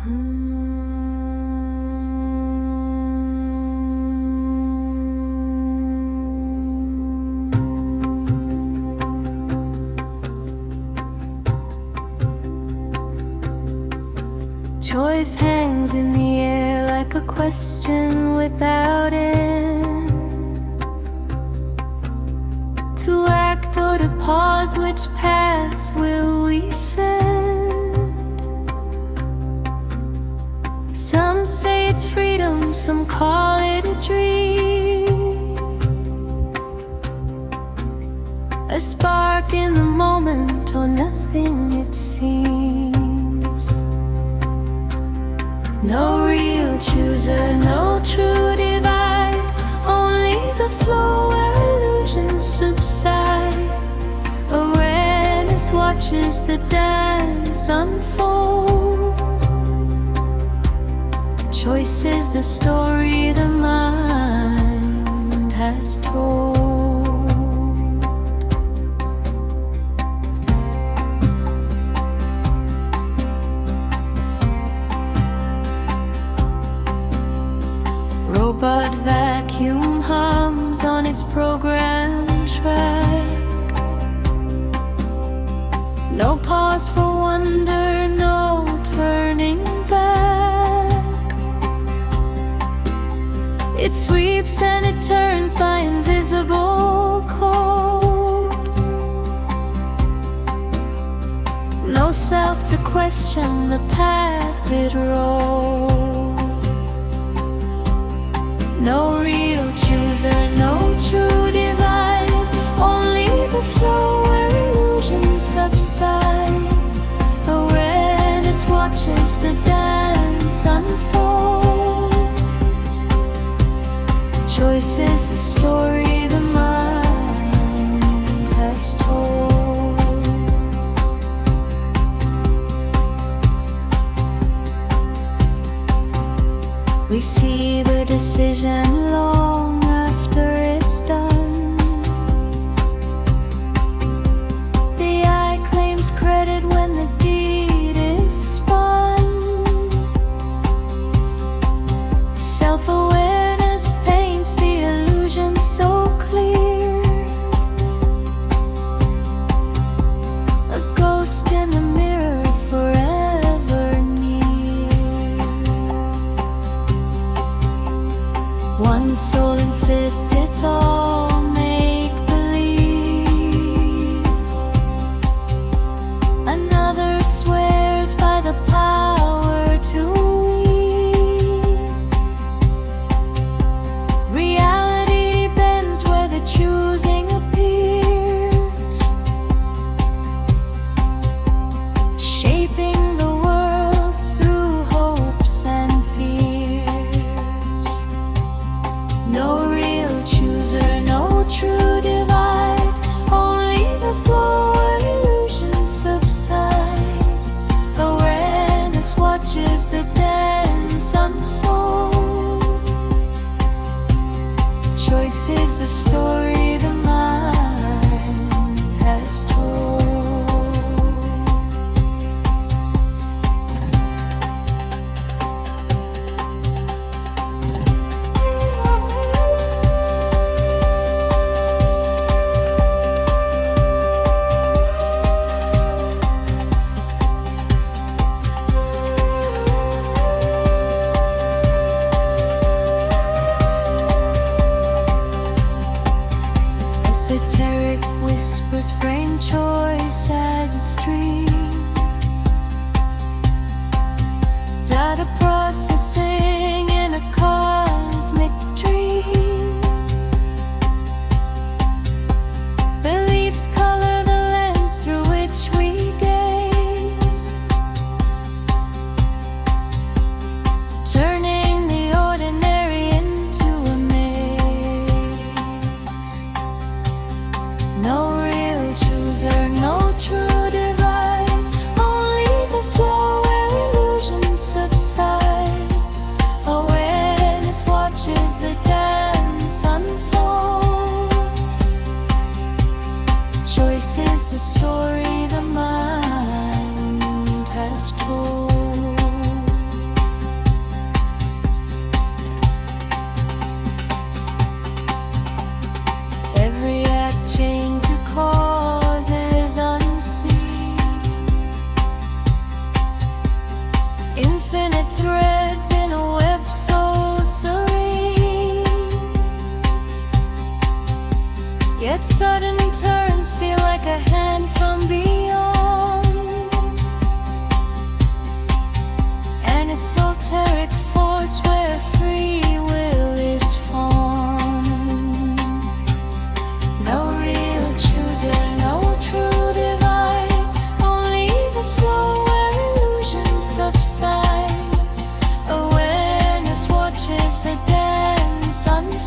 Choice hangs in the air like a question without end. To act or to pause, which path will we send? Some say it's freedom, some call it a dream, a spark in the moment or nothing it seems. No real chooser, no true divide, only the flow where illusions subside. Awareness watches the dance unfold. Choice is the story the mind has told. Robot vacuum hums on its programmed track. No pause for wonder, no turning back. It sweeps and it turns by invisible code. No self to question the path it rode. No real chooser, no true divide, only the flow where illusions subside. Awareness watches the dance unfold. Choice is the story the mind has told. We see the decision long after it's done. The eye claims credit when the deed is spun. Self-awareness paints the illusion so clear. A ghost in the mirror forever near. One soul insists it's all make-believe. Another swears by the power to weave. Reality bends where the choosing appears, shaping the world through hopes and fears. No real chooser, no true divide, only the flow where illusions subside. Awareness watches the dance unfold. Choice is the story the mind has told. Sudden turns feel like a hand from beyond. An esoteric force where free will is formed. No real chooser, no true divide, only the flow where illusions subside. Awareness watches the dance unfold.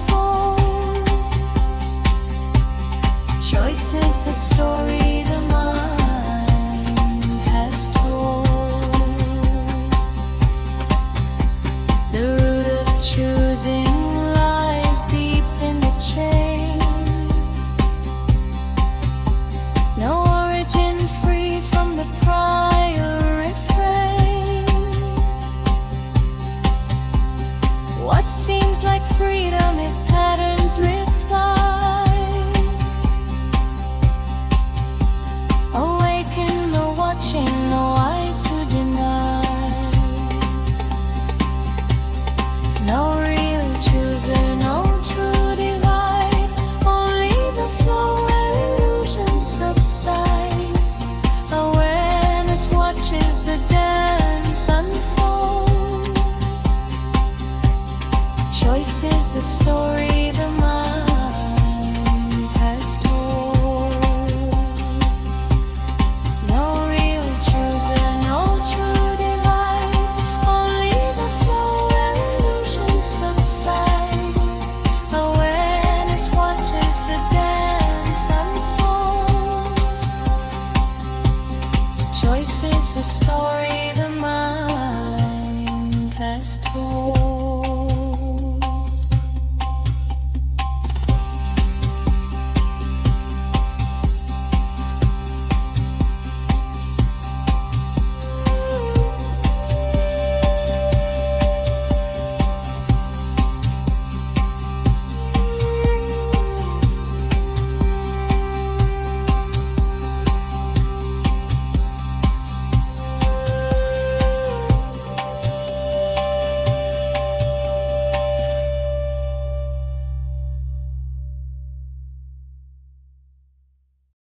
Choice is the story the mind has told. The root of choosing lies deep in the chain. No origin free from the prior refrain. What seems like freedom is pattern's reply. Awaken the watching, no eye to deny. No real chooser, no true divide, only the flow where illusions subside. Awareness watches the dance unfold. Choice is the story the mind has told. No real chooser, no true divide, only the flow where illusions subside. Awareness watches the dance unfold. Choice is the story the mind has told.